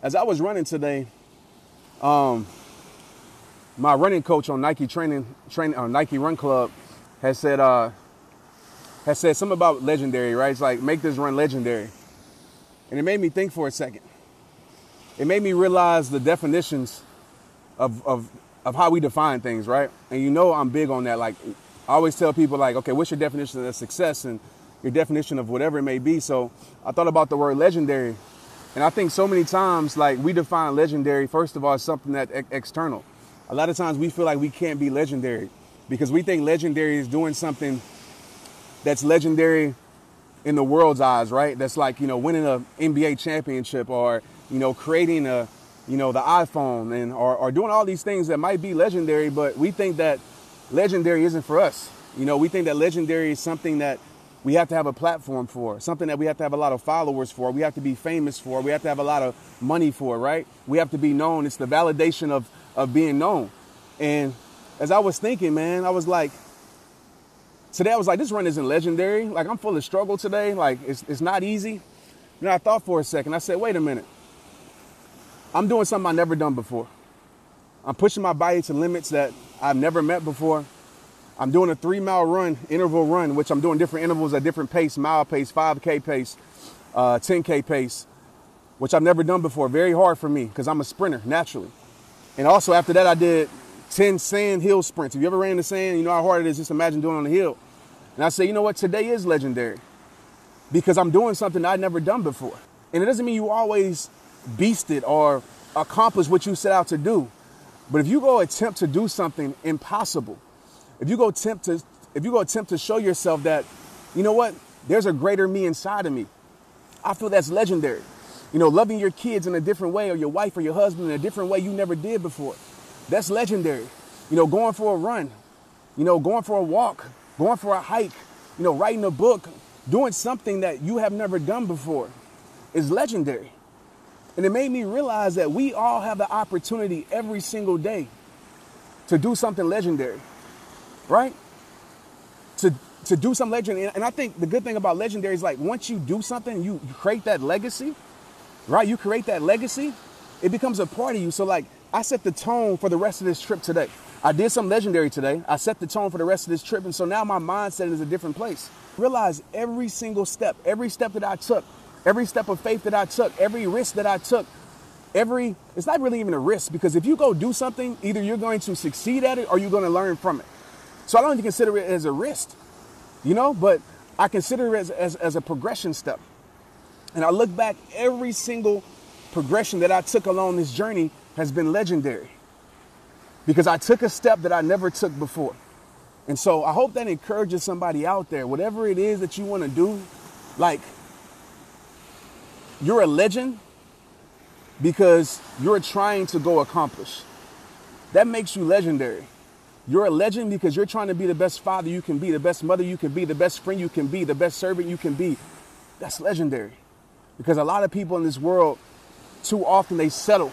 as I was running today, my running coach on Nike Nike Run Club has said something about legendary, right? It's like, make this run legendary. And it made me think for a second. It made me realize the definitions of how we define things, right? And you know I'm big on that. Like, I always tell people, like, okay, what's your definition of success and your definition of whatever it may be? So I thought about the word legendary. And I think so many times, like, we define legendary, first of all, as something that's external. A lot of times we feel like we can't be legendary because we think legendary is doing something that's legendary in the world's eyes, right? That's like, winning an NBA championship or, creating the iPhone and or doing all these things that might be legendary, but we think that legendary isn't for us. We think that legendary is something that we have to have a platform for, something that we have to have a lot of followers for, we have to be famous for, we have to have a lot of money for, right? We have to be known. It's the validation of being known. And as I was thinking, man, I was like, today I was like, this run isn't legendary. Like, I'm full of struggle today. Like, it's not easy. And I thought for a second, I said, wait a minute. I'm doing something I've never done before. I'm pushing my body to limits that I've never met before. I'm doing a 3-mile run, interval run, which I'm doing different intervals at different pace, mile pace, 5K pace, 10K pace, which I've never done before. Very hard for me because I'm a sprinter naturally. And also after that, I did 10 sand hill sprints. If you ever ran in the sand, you know how hard it is. Just imagine doing it on the hill. And I say, you know what? Today is legendary because I'm doing something I'd never done before. And it doesn't mean you always beast it or accomplish what you set out to do. But if you go attempt to do something impossible, if you go attempt to show yourself that, you know what, there's a greater me inside of me, I feel that's legendary. Loving your kids in a different way or your wife or your husband in a different way you never did before. That's legendary. Going for a run, going for a walk, going for a hike, writing a book, doing something that you have never done before is legendary. And it made me realize that we all have the opportunity every single day to do something legendary, right? To do something legendary. And I think the good thing about legendary is, like, once you do something, you create that legacy, right? You create that legacy, it becomes a part of you. So, like, I set the tone for the rest of this trip today. I did something legendary today. I set the tone for the rest of this trip. And so now my mindset is a different place. Realize every single step, every step that I took, every step of faith that I took, every risk that I took, it's not really even a risk, because if you go do something, either you're going to succeed at it or you're going to learn from it. So I don't even consider it as a risk, but I consider it as a progression step. And I look back, every single progression that I took along this journey has been legendary because I took a step that I never took before. And so I hope that encourages somebody out there, whatever it is that you want to do, like, you're a legend because you're trying to go accomplish. That makes you legendary. You're a legend because you're trying to be the best father you can be, the best mother you can be, the best friend you can be, the best servant you can be. That's legendary. Because a lot of people in this world, too often they settle.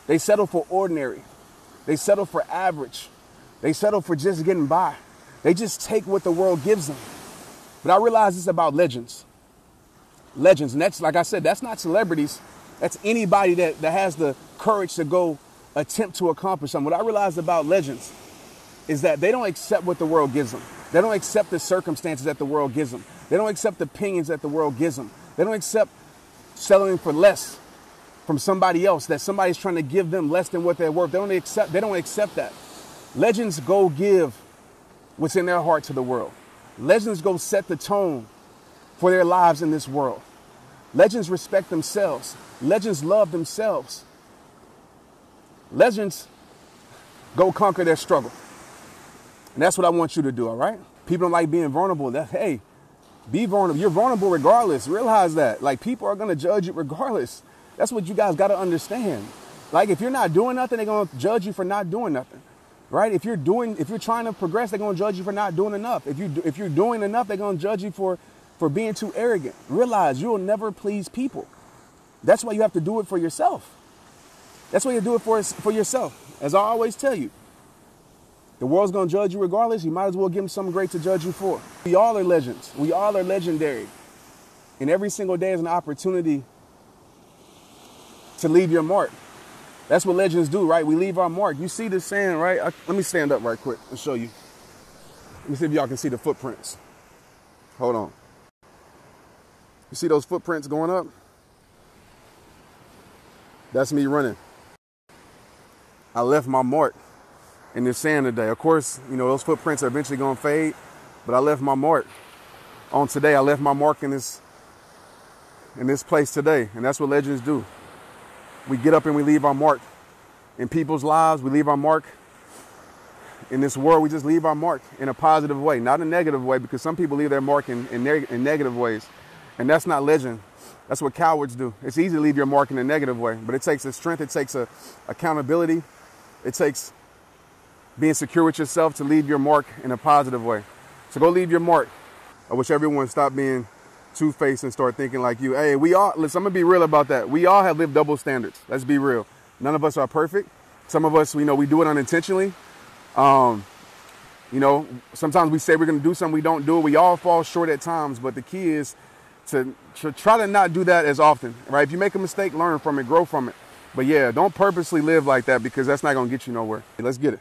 They settle for ordinary. They settle for average. They settle for just getting by. They just take what the world gives them. But I realize it's about legends. Legends. And that's, like I said, that's not celebrities. That's anybody that has the courage to go attempt to accomplish something. What I realized about legends is that they don't accept what the world gives them. They don't accept the circumstances that the world gives them. They don't accept the opinions that the world gives them. They don't accept settling for less from somebody else, that somebody's trying to give them less than what they're worth. They don't accept that. Legends go give what's in their heart to the world. Legends go set the tone for their lives in this world. Legends respect themselves. Legends love themselves. Legends go conquer their struggle. And that's what I want you to do, all right? People don't like being vulnerable. Hey, be vulnerable. You're vulnerable regardless. Realize that. Like, people are going to judge you regardless. That's what you guys got to understand. Like, if you're not doing nothing, they're going to judge you for not doing nothing, right? If you're trying to progress, they're going to judge you for not doing enough. If you're doing enough, they're going to judge you for being too arrogant. Realize you'll never please people. That's why you have to do it for yourself. That's why you do it for yourself. As I always tell you, the world's going to judge you regardless. You might as well give them something great to judge you for. We all are legends. We all are legendary. And every single day is an opportunity to leave your mark. That's what legends do, right? We leave our mark. You see this saying, right? Let me stand up right quick and show you. Let me see if y'all can see the footprints. Hold on. You see those footprints going up? That's me running. I left my mark in this sand today. Of course, you know, those footprints are eventually going to fade, but I left my mark on today. I left my mark in this place today. And that's what legends do. We get up and we leave our mark in people's lives. We leave our mark in this world. We just leave our mark in a positive way, not a negative way, because some people leave their mark in negative ways. And that's not legend. That's what cowards do. It's easy to leave your mark in a negative way, but it takes a strength. It takes a accountability. It takes being secure with yourself to leave your mark in a positive way. So go leave your mark. I wish everyone stopped being two-faced and start thinking like you. Hey, listen, I'm gonna be real about that. We all have lived double standards. Let's be real. None of us are perfect. Some of us, we do it unintentionally. You know, sometimes we say we're gonna do something, we don't do it. We all fall short at times, but the key is to try to not do that as often, right? If you make a mistake, learn from it, grow from it. But yeah, don't purposely live like that, because that's not gonna get you nowhere. Let's get it.